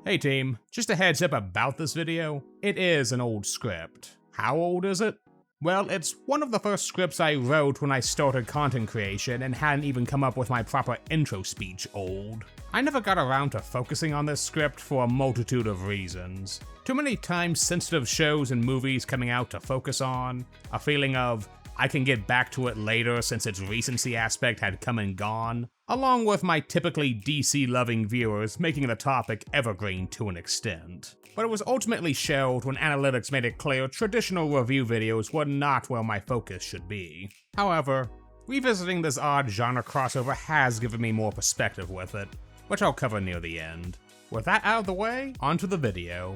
Hey team, just a heads up about this video, it is an old script. How old is it? Well, it's one of the first scripts I wrote when I started content creation and hadn't even come up with my proper intro speech old. I never got around to focusing on this script for a multitude of reasons. Too many time-sensitive shows and movies coming out to focus on, a feeling of, I can get back to it later since its recency aspect had come and gone, along with my typically DC-loving viewers making the topic evergreen to an extent. But it was ultimately shelved when analytics made it clear traditional review videos were not where my focus should be. However, revisiting this odd genre crossover has given me more perspective with it, which I'll cover near the end. With that out of the way, onto the video.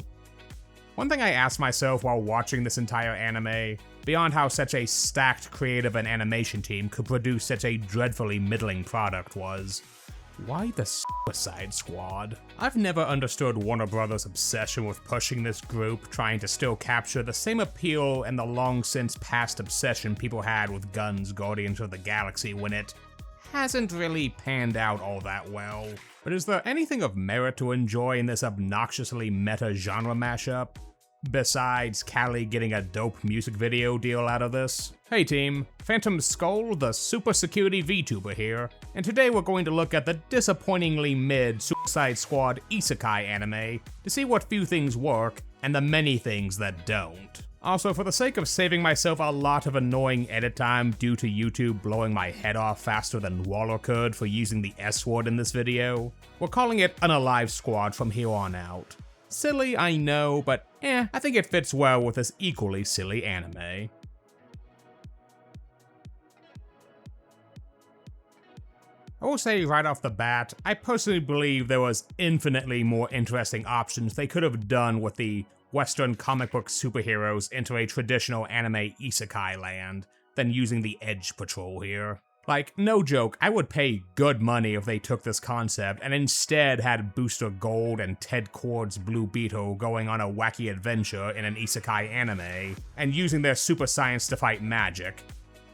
One thing I asked myself while watching this entire anime, beyond how such a stacked creative and animation team could produce such a dreadfully middling product was, why the Suicide Squad? I've never understood Warner Bros.' obsession with pushing this group, trying to still capture the same appeal and the long since past obsession people had with Gunn's Guardians of the Galaxy when it hasn't really panned out all that well. But is there anything of merit to enjoy in this obnoxiously meta-genre mashup? Besides Callie getting a dope music video deal out of this? Hey team, Phantom Skull, the super security VTuber here, and today we're going to look at the disappointingly mid Suicide Squad Isekai anime to see what few things work and the many things that don't. Also, for the sake of saving myself a lot of annoying edit time due to YouTube blowing my head off faster than Waller could for using the S word in this video, we're calling it Unalive Squad from here on out. Silly, I know, but I think it fits well with this equally silly anime. I will say right off the bat, I personally believe there was infinitely more interesting options they could have done with the Western comic book superheroes into a traditional anime isekai land than using the Edge Patrol here. Like, no joke, I would pay good money if they took this concept and instead had Booster Gold and Ted Kord's Blue Beetle going on a wacky adventure in an isekai anime, and using their super science to fight magic,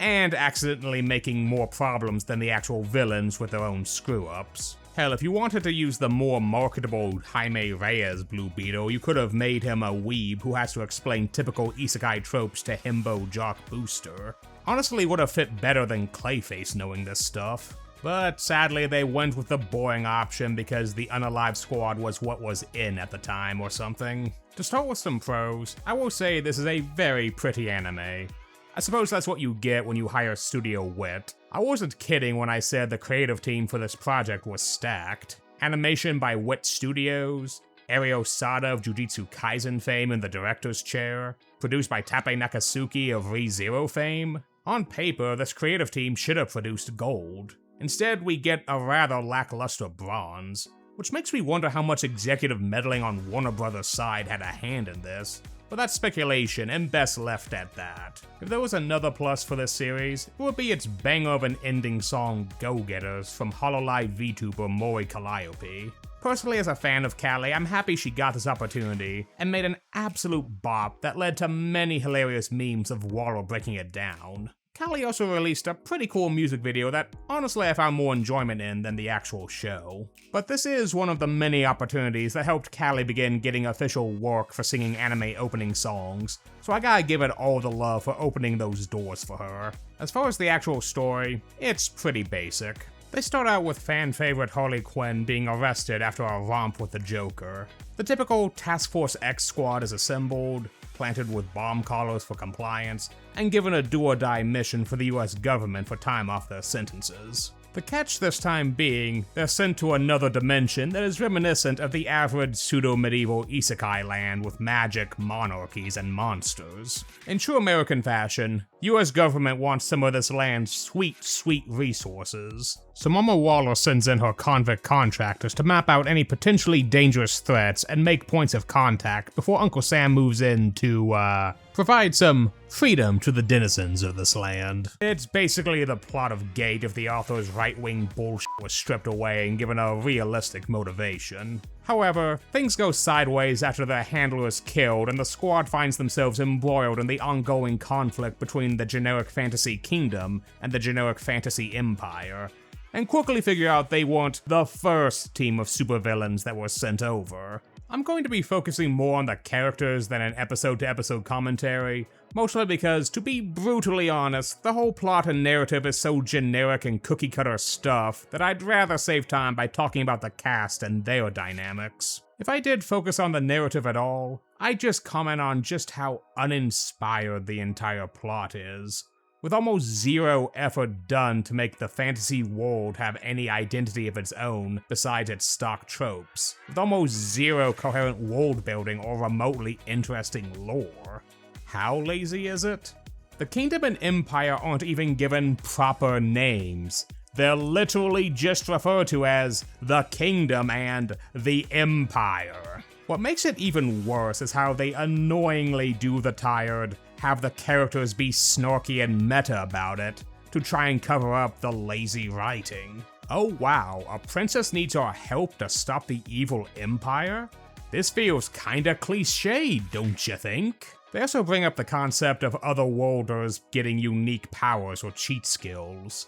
and accidentally making more problems than the actual villains with their own screw-ups. Hell, if you wanted to use the more marketable Jaime Reyes Blue Beetle, you could have made him a weeb who has to explain typical isekai tropes to himbo jock Booster. Honestly, would have fit better than Clayface knowing this stuff. But sadly, they went with the boring option because the Unalive Squad was what was in at the time or something. To start with some pros, I will say this is a very pretty anime. I suppose that's what you get when you hire Studio Wit. I wasn't kidding when I said the creative team for this project was stacked. Animation by Wit Studios, Ario Sada of Jujutsu Kaisen fame in the director's chair, produced by Tape Nakasuki of ReZero fame. On paper, this creative team should have produced gold. Instead, we get a rather lackluster bronze, which makes me wonder how much executive meddling on Warner Bros.' side had a hand in this. But that's speculation, and best left at that. If there was another plus for this series, it would be its banger of an ending song Go-Getters from Hololive VTuber Mori Calliope. Personally, as a fan of Callie, I'm happy she got this opportunity and made an absolute bop that led to many hilarious memes of Waller breaking it down. Callie also released a pretty cool music video that honestly I found more enjoyment in than the actual show. But this is one of the many opportunities that helped Callie begin getting official work for singing anime opening songs, so I gotta give it all the love for opening those doors for her. As far as the actual story, it's pretty basic. They start out with fan favorite Harley Quinn being arrested after a romp with the Joker. The typical Task Force X squad is assembled, planted with bomb collars for compliance, and given a do-or-die mission for the US government for time off their sentences. The catch this time being, they're sent to another dimension that is reminiscent of the average pseudo-medieval isekai land with magic, monarchies, and monsters. In true American fashion, US government wants some of this land's sweet, sweet resources. So Mama Waller sends in her convict contractors to map out any potentially dangerous threats and make points of contact before Uncle Sam moves in to, provide some freedom to the denizens of this land. It's basically the plot of Gate if the author's right-wing bullshit was stripped away and given a realistic motivation. However, things go sideways after their handler is killed and the squad finds themselves embroiled in the ongoing conflict between the generic fantasy kingdom and the generic fantasy empire, and quickly figure out they weren't the first team of supervillains that were sent over. I'm going to be focusing more on the characters than an episode-to-episode commentary, mostly because, to be brutally honest, the whole plot and narrative is so generic and cookie-cutter stuff that I'd rather save time by talking about the cast and their dynamics. If I did focus on the narrative at all, I'd just comment on just how uninspired the entire plot is, with almost zero effort done to make the fantasy world have any identity of its own besides its stock tropes, with almost zero coherent world building or remotely interesting lore. How lazy is it? The kingdom and empire aren't even given proper names. They're literally just referred to as the kingdom and the empire. What makes it even worse is how they annoyingly do the tired, have the characters be snarky and meta about it, to try and cover up the lazy writing. Oh wow, a princess needs our help to stop the evil empire? This feels kinda cliched, don't you think? They also bring up the concept of otherworlders getting unique powers or cheat skills.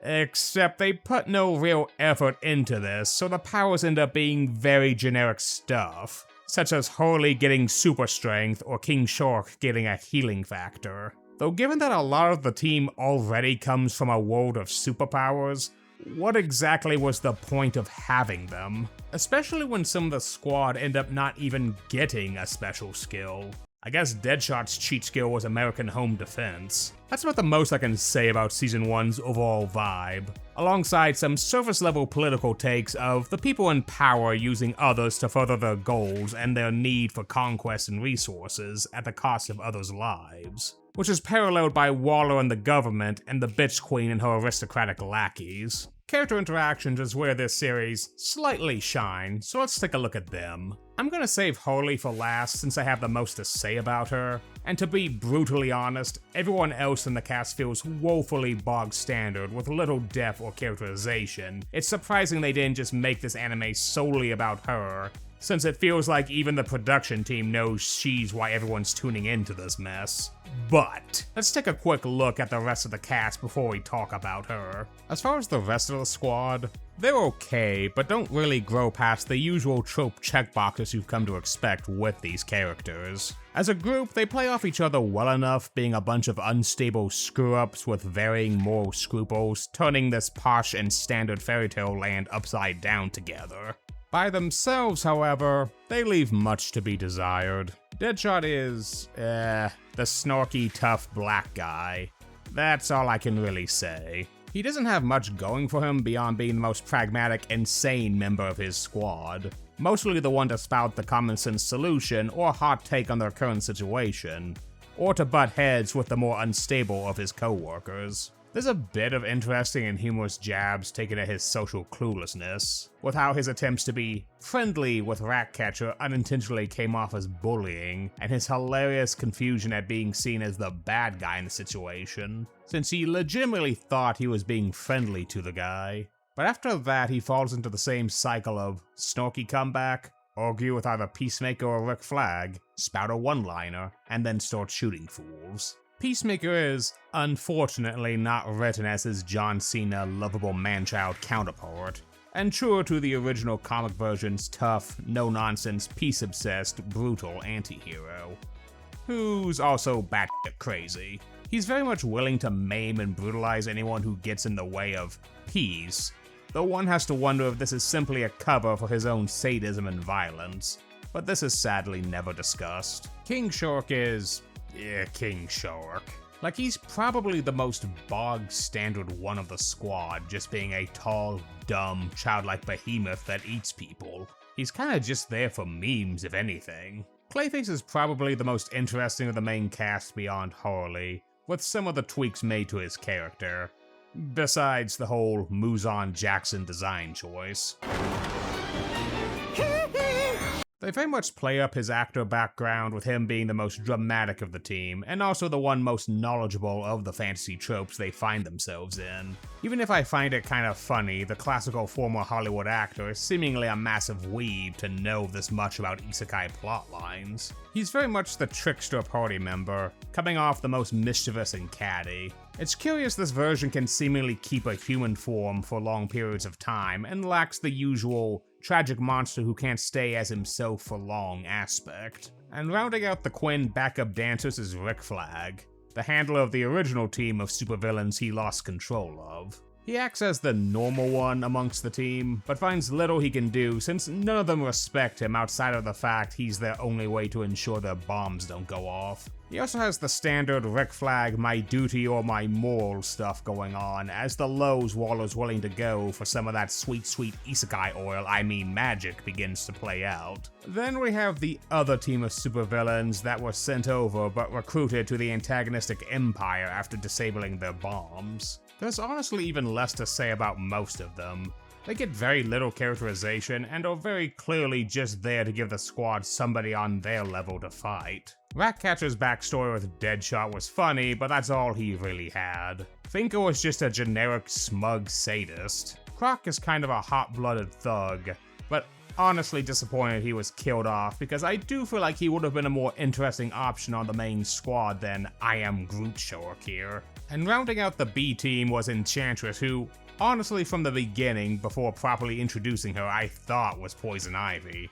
Except they put no real effort into this, so the powers end up being very generic stuff, such as Harley getting super strength or King Shark getting a healing factor. Though given that a lot of the team already comes from a world of superpowers, what exactly was the point of having them? Especially when some of the squad end up not even getting a special skill. I guess Deadshot's cheat skill was American Home Defense. That's about the most I can say about Season 1's overall vibe, alongside some surface-level political takes of the people in power using others to further their goals and their need for conquest and resources at the cost of others' lives, which is paralleled by Waller and the government and the bitch queen and her aristocratic lackeys. Character interactions is where this series slightly shine, so let's take a look at them. I'm gonna save Harley for last since I have the most to say about her, and to be brutally honest, everyone else in the cast feels woefully bog standard with little depth or characterization. It's surprising they didn't just make this anime solely about her, since it feels like even the production team knows she's why everyone's tuning into this mess. But let's take a quick look at the rest of the cast before we talk about her. As far as the rest of the squad, they're okay, but don't really grow past the usual trope checkboxes you've come to expect with these characters. As a group, they play off each other well enough, being a bunch of unstable screw-ups with varying moral scruples, turning this posh and standard fairytale land upside down together. By themselves, however, they leave much to be desired. Deadshot is, the snarky, tough black guy. That's all I can really say. He doesn't have much going for him beyond being the most pragmatic and sane member of his squad. Mostly the one to spout the common sense solution or hot take on their current situation, or to butt heads with the more unstable of his co-workers. There's a bit of interesting and humorous jabs taken at his social cluelessness, with how his attempts to be friendly with Ratcatcher unintentionally came off as bullying, and his hilarious confusion at being seen as the bad guy in the situation, since he legitimately thought he was being friendly to the guy. But after that, he falls into the same cycle of snarky comeback, argue with either Peacemaker or Rick Flag, spout a one-liner, and then start shooting fools. Peacemaker is, unfortunately, not written as his John Cena lovable man-child counterpart, and truer to the original comic version's tough, no-nonsense, peace-obsessed, brutal anti-hero, who's also batshit crazy. He's very much willing to maim and brutalize anyone who gets in the way of peace, though one has to wonder if this is simply a cover for his own sadism and violence, but this is sadly never discussed. King Shark is... King Shark. Like, he's probably the most bog-standard one of the squad, just being a tall, dumb, childlike behemoth that eats people. He's kinda just there for memes, if anything. Clayface is probably the most interesting of the main cast beyond Harley, with some of the tweaks made to his character, besides the whole Muzan Jackson design choice. They very much play up his actor background, with him being the most dramatic of the team, and also the one most knowledgeable of the fantasy tropes they find themselves in. Even if I find it kind of funny, the classical former Hollywood actor is seemingly a massive weeb to know this much about Isekai plotlines. He's very much the trickster party member, coming off the most mischievous and catty. It's curious this version can seemingly keep a human form for long periods of time, and lacks the usual tragic monster who can't stay as himself for long aspect. And rounding out the Quinn backup dancers is Rick Flag, the handler of the original team of supervillains he lost control of. He acts as the normal one amongst the team, but finds little he can do since none of them respect him outside of the fact he's their only way to ensure their bombs don't go off. He also has the standard Rick Flag my duty or my moral stuff going on, as the lows Waller's willing to go for some of that sweet Isekai oil, I mean magic, begins to play out. Then we have the other team of supervillains that were sent over but recruited to the antagonistic Empire after disabling their bombs. There's honestly even less to say about most of them. They get very little characterization and are very clearly just there to give the squad somebody on their level to fight. Ratcatcher's backstory with Deadshot was funny, but that's all he really had. Finka was just a generic smug sadist. Croc is kind of a hot-blooded thug, but honestly disappointed he was killed off because I do feel like he would have been a more interesting option on the main squad than I Am Groot Shork here. And rounding out the B team was Enchantress, who, honestly from the beginning, before properly introducing her, I thought was Poison Ivy.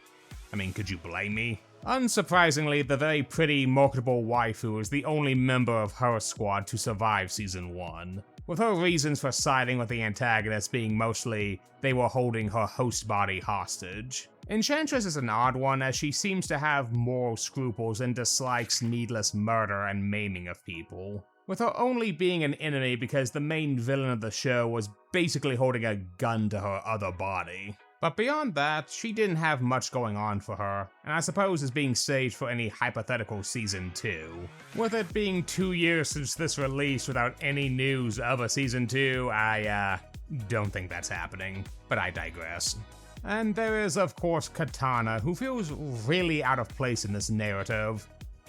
I mean, could you blame me? Unsurprisingly, the very pretty, marketable waifu is the only member of her squad to survive Season 1, with her reasons for siding with the antagonist being mostly they were holding her host body hostage. Enchantress is an odd one, as she seems to have moral scruples and dislikes needless murder and maiming of people, with her only being an enemy because the main villain of the show was basically holding a gun to her other body. But beyond that, she didn't have much going on for her, and I suppose is being saved for any hypothetical Season 2. With it being 2 years since this release without any news of a Season 2, I don't think that's happening, but I digress. And there is, of course, Katana, who feels really out of place in this narrative.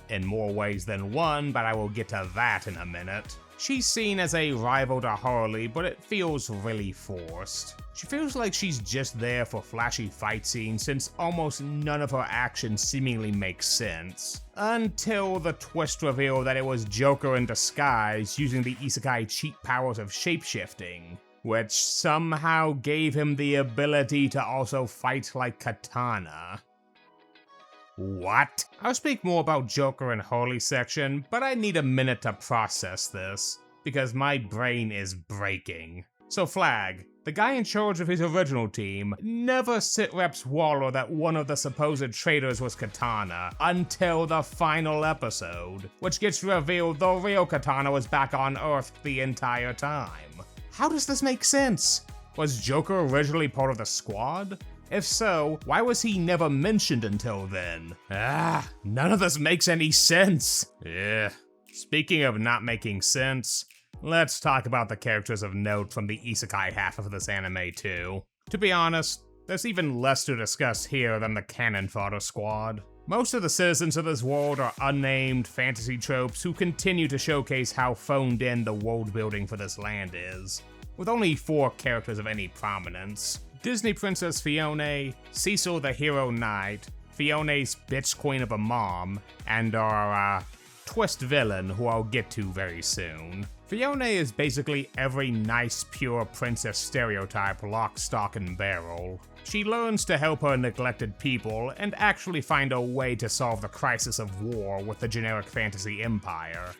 In more ways than one, but I will get to that in a minute. She's seen as a rival to Harley, but it feels really forced. She feels like she's just there for flashy fight scenes since almost none of her actions seemingly make sense. Until the twist reveal that it was Joker in disguise using the Isekai cheat powers of shapeshifting, which somehow gave him the ability to also fight like Katana. What? I'll speak more about Joker and Harley section, but I need a minute to process this, because my brain is breaking. So Flag, the guy in charge of his original team, never sit-reps Waller that one of the supposed traitors was Katana until the final episode, which gets revealed the real Katana was back on Earth the entire time. How does this make sense? Was Joker originally part of the squad? If so, why was he never mentioned until then? None of this makes any sense. Speaking of not making sense, let's talk about the characters of note from the Isekai half of this anime too. To be honest, there's even less to discuss here than the cannon fodder squad. Most of the citizens of this world are unnamed fantasy tropes who continue to showcase how phoned in the world building for this land is, with only 4 characters of any prominence. Disney Princess Fiona, Cecil the Hero Knight, Fiona's bitch queen of a mom, and our, twist villain who I'll get to very soon. Fiona is basically every nice, pure princess stereotype lock, stock, and barrel. She learns to help her neglected people and actually find a way to solve the crisis of war with the generic fantasy empire,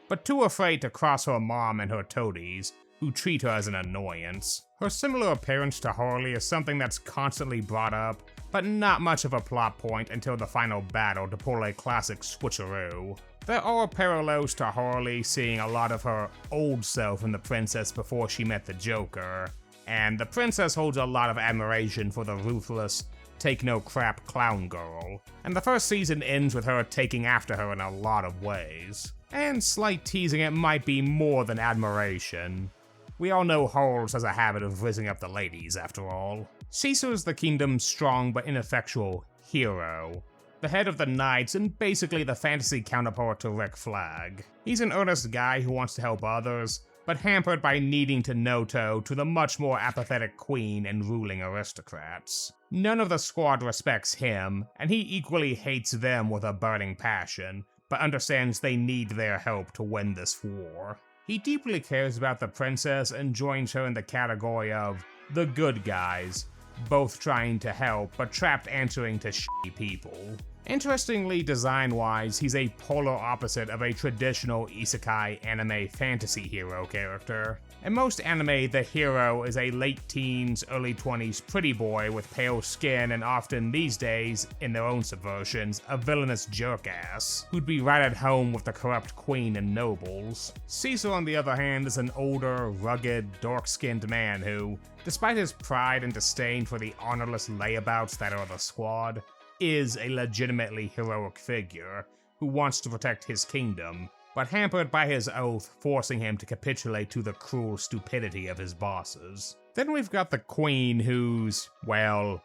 but too afraid to cross her mom and her toadies, who treat her as an annoyance. Her similar appearance to Harley is something that's constantly brought up, but not much of a plot point until the final battle to pull a classic switcheroo. There are parallels to Harley seeing a lot of her old self in the princess before she met the Joker, and the princess holds a lot of admiration for the ruthless, take-no-crap clown girl, and the first season ends with her taking after her in a lot of ways. And slight teasing it might be more than admiration. We all know Halls has a habit of rizzing up the ladies, after all. Cecil is the kingdom's strong but ineffectual hero, the head of the Knights and basically the fantasy counterpart to Rick Flag. He's an earnest guy who wants to help others, but hampered by needing to no-toe to the much more apathetic queen and ruling aristocrats. None of the squad respects him, and he equally hates them with a burning passion, but understands they need their help to win this war. He deeply cares about the princess and joins her in the category of the good guys, both trying to help but trapped answering to shitty people. Interestingly, design-wise, he's a polar opposite of a traditional isekai anime fantasy hero character. In most anime, the hero is a late teens, early 20s pretty boy with pale skin and often these days, in their own subversions, a villainous jerk-ass, who'd be right at home with the corrupt queen and nobles. Caesar, on the other hand, is an older, rugged, dark-skinned man who, despite his pride and disdain for the honorless layabouts that are the squad, is a legitimately heroic figure who wants to protect his kingdom, but hampered by his oath forcing him to capitulate to the cruel stupidity of his bosses. Then we've got the queen who's, well,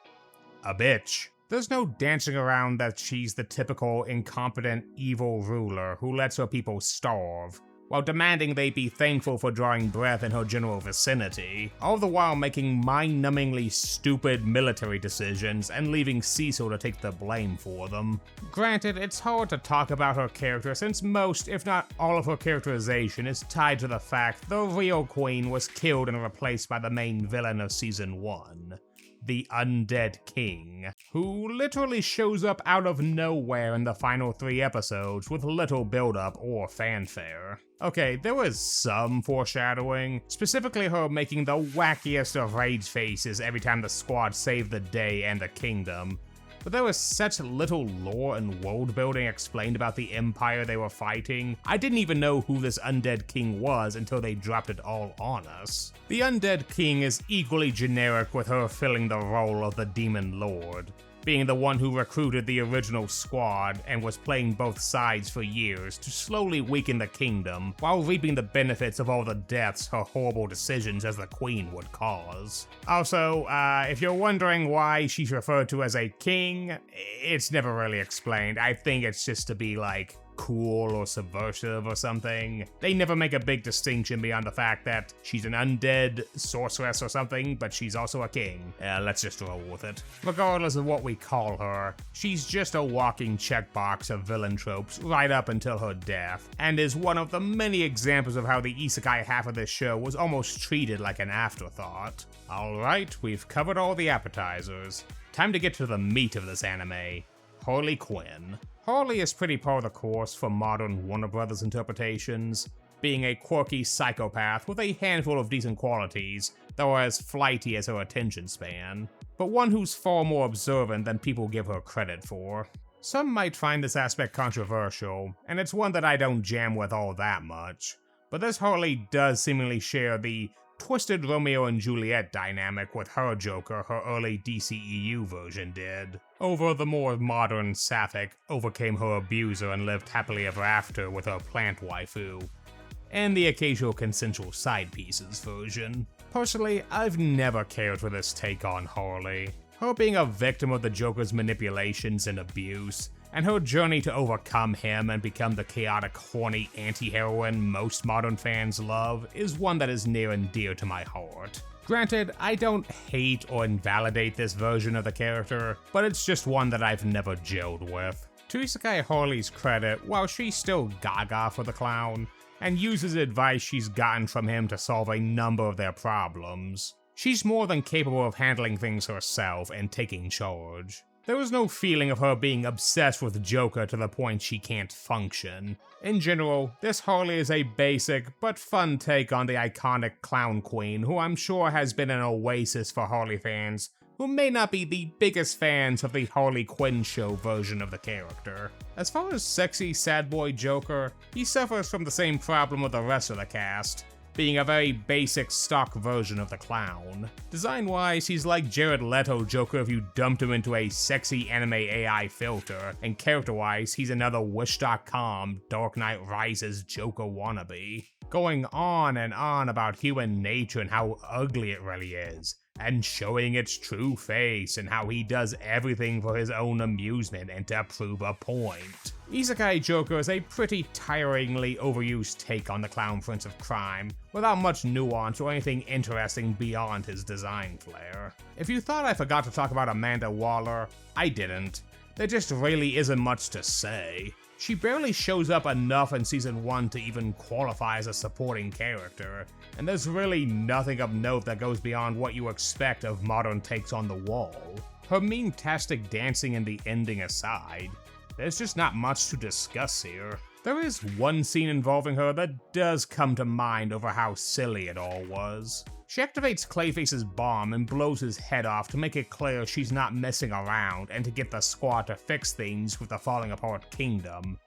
a bitch. There's no dancing around that she's the typical incompetent evil ruler who lets her people starve, while demanding they be thankful for drawing breath in her general vicinity, all the while making mind-numbingly stupid military decisions and leaving Cecil to take the blame for them. Granted, it's hard to talk about her character since most, if not all of her characterization is tied to the fact the real queen was killed and replaced by the main villain of Season 1. The Undead King, who literally shows up out of nowhere in the final 3 episodes with little build-up or fanfare. Okay, there was some foreshadowing, specifically her making the wackiest of rage faces every time the squad saved the day and the kingdom, but there was such little lore and world building explained about the empire they were fighting, I didn't even know who this Undead King was until they dropped it all on us. The Undead King is equally generic, with her filling the role of the Demon Lord, being the one who recruited the original squad and was playing both sides for years to slowly weaken the kingdom, while reaping the benefits of all the deaths her horrible decisions as the queen would cause. Also, if you're wondering why she's referred to as a king, it's never really explained. I think it's just to be like, cool or subversive or something. They never make a big distinction beyond the fact that she's an undead sorceress or something, but she's also a king. Let's just roll with it. Regardless of what we call her, she's just a walking checkbox of villain tropes right up until her death, and is one of the many examples of how the isekai half of this show was almost treated like an afterthought. Alright, we've covered all the appetizers. Time to get to the meat of this anime, Harley Quinn. Harley is pretty par the course for modern Warner Brothers interpretations, being a quirky psychopath with a handful of decent qualities, though as flighty as her attention span, but one who's far more observant than people give her credit for. Some might find this aspect controversial, and it's one that I don't jam with all that much, but this Harley does seemingly share the twisted Romeo and Juliet dynamic with her Joker her early DCEU version did. Over the more modern Sapphic overcame her abuser and lived happily ever after with her plant waifu, and the occasional consensual side pieces version. Personally, I've never cared for this take on Harley. Her being a victim of the Joker's manipulations and abuse, and her journey to overcome him and become the chaotic, horny anti-heroine most modern fans love is one that is near and dear to my heart. Granted, I don't hate or invalidate this version of the character, but it's just one that I've never gelled with. To Isekai Harley's credit, while she's still gaga for the clown, and uses advice she's gotten from him to solve a number of their problems, she's more than capable of handling things herself and taking charge. There was no feeling of her being obsessed with Joker to the point she can't function. In general, this Harley is a basic but fun take on the iconic clown queen who I'm sure has been an oasis for Harley fans who may not be the biggest fans of the Harley Quinn show version of the character. As far as sexy sad boy Joker, he suffers from the same problem with the rest of the cast, being a very basic stock version of the clown. Design-wise, he's like Jared Leto Joker if you dumped him into a sexy anime AI filter, and character-wise, he's another Wish.com Dark Knight Rises Joker wannabe, going on and on about human nature and how ugly it really is, and showing its true face and how he does everything for his own amusement and to prove a point. Isekai Joker is a pretty tiringly overused take on the clown prince of crime, without much nuance or anything interesting beyond his design flair. If you thought I forgot to talk about Amanda Waller, I didn't. There just really isn't much to say. She barely shows up enough in season 1 to even qualify as a supporting character, and there's really nothing of note that goes beyond what you expect of modern takes on the wall. Her meme-tastic dancing and the ending aside, there's just not much to discuss here. There is one scene involving her that does come to mind over how silly it all was. She activates Clayface's bomb and blows his head off to make it clear she's not messing around and to get the squad to fix things with the falling apart kingdom.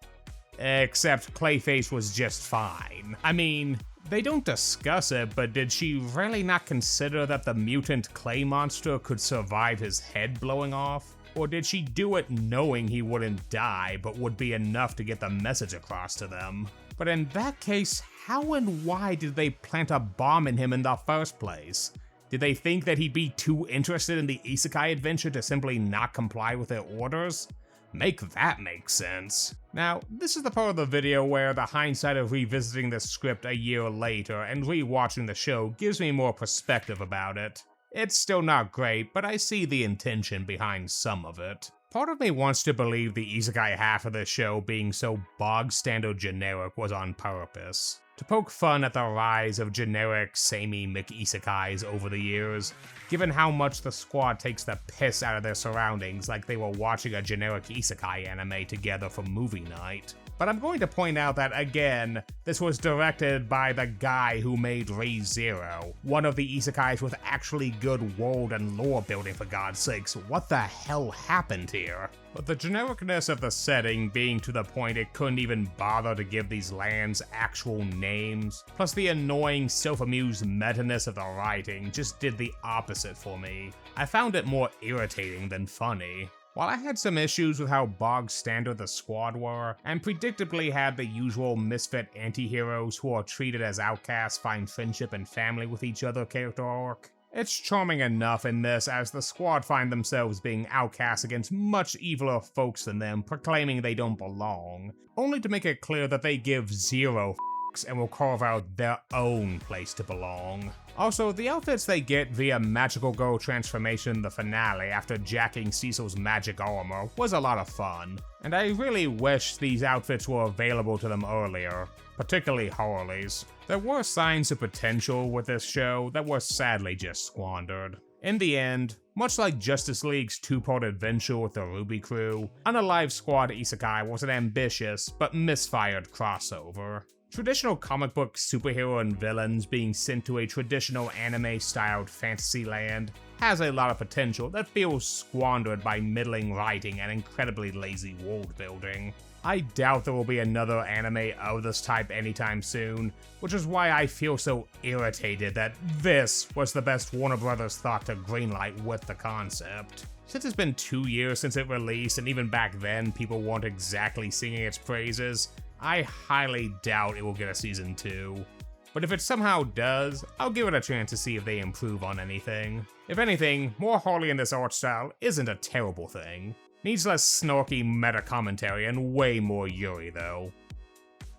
Except Clayface was just fine. I mean, they don't discuss it, but did she really not consider that the mutant clay monster could survive his head blowing off? Or did she do it knowing he wouldn't die, but would be enough to get the message across to them? But in that case, how and why did they plant a bomb in him in the first place? Did they think that he'd be too interested in the Isekai adventure to simply not comply with their orders? Make that make sense. Now, this is the part of the video where the hindsight of revisiting the script a year later and rewatching the show gives me more perspective about it. It's still not great, but I see the intention behind some of it. Part of me wants to believe the Isekai half of the show being so bog-standard generic was on purpose, to poke fun at the rise of generic samey McIsekais over the years, given how much the squad takes the piss out of their surroundings like they were watching a generic Isekai anime together for movie night. But I'm going to point out that, again, this was directed by the guy who made Re:Zero, one of the isekais with actually good world and lore building, for God's sakes. What the hell happened here? But the genericness of the setting being to the point it couldn't even bother to give these lands actual names, plus the annoying self-amused meta-ness of the writing just did the opposite for me. I found it more irritating than funny. While I had some issues with how bog-standard the squad were, and predictably had the usual misfit anti-heroes who are treated as outcasts find friendship and family with each other character arc, it's charming enough in this as the squad find themselves being outcasts against much eviler folks than them, proclaiming they don't belong, only to make it clear that they give zero f**ks and will carve out their own place to belong. Also, the outfits they get via Magical Girl transformation in the finale after jacking Cecil's magic armor was a lot of fun, and I really wish these outfits were available to them earlier, particularly Harley's. There were signs of potential with this show that were sadly just squandered. In the end, much like Justice League's two-part adventure with the Ruby Crew, Unalive Squad Isekai was an ambitious but misfired crossover. Traditional comic book superhero and villains being sent to a traditional anime-styled fantasy land has a lot of potential that feels squandered by middling writing and incredibly lazy world building. I doubt there will be another anime of this type anytime soon, which is why I feel so irritated that this was the best Warner Brothers thought to greenlight with the concept. Since it's been 2 years since it released, and even back then people weren't exactly singing its praises, I highly doubt it will get a season 2. But if it somehow does, I'll give it a chance to see if they improve on anything. If anything, more Harley in this art style isn't a terrible thing. Needs less snarky meta commentary and way more Yuri though.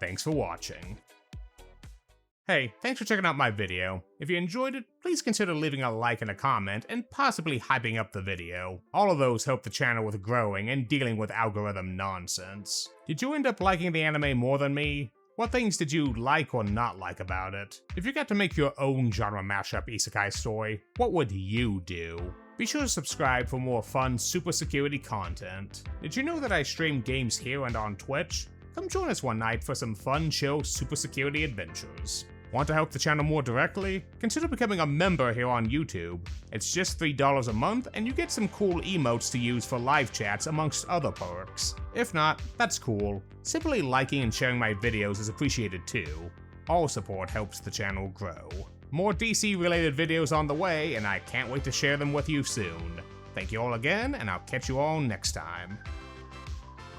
Thanks for watching. Hey, thanks for checking out my video. If you enjoyed it, please consider leaving a like and a comment, and possibly hyping up the video. All of those help the channel with growing and dealing with algorithm nonsense. Did you end up liking the anime more than me? What things did you like or not like about it? If you got to make your own genre mashup isekai story, what would you do? Be sure to subscribe for more fun super security content. Did you know that I stream games here and on Twitch? Come join us one night for some fun, chill super security adventures. Want to help the channel more directly? Consider becoming a member here on YouTube. It's just $3 a month, and you get some cool emotes to use for live chats amongst other perks. If not, that's cool. Simply liking and sharing my videos is appreciated too. All support helps the channel grow. More DC-related videos on the way, and I can't wait to share them with you soon. Thank you all again, and I'll catch you all next time.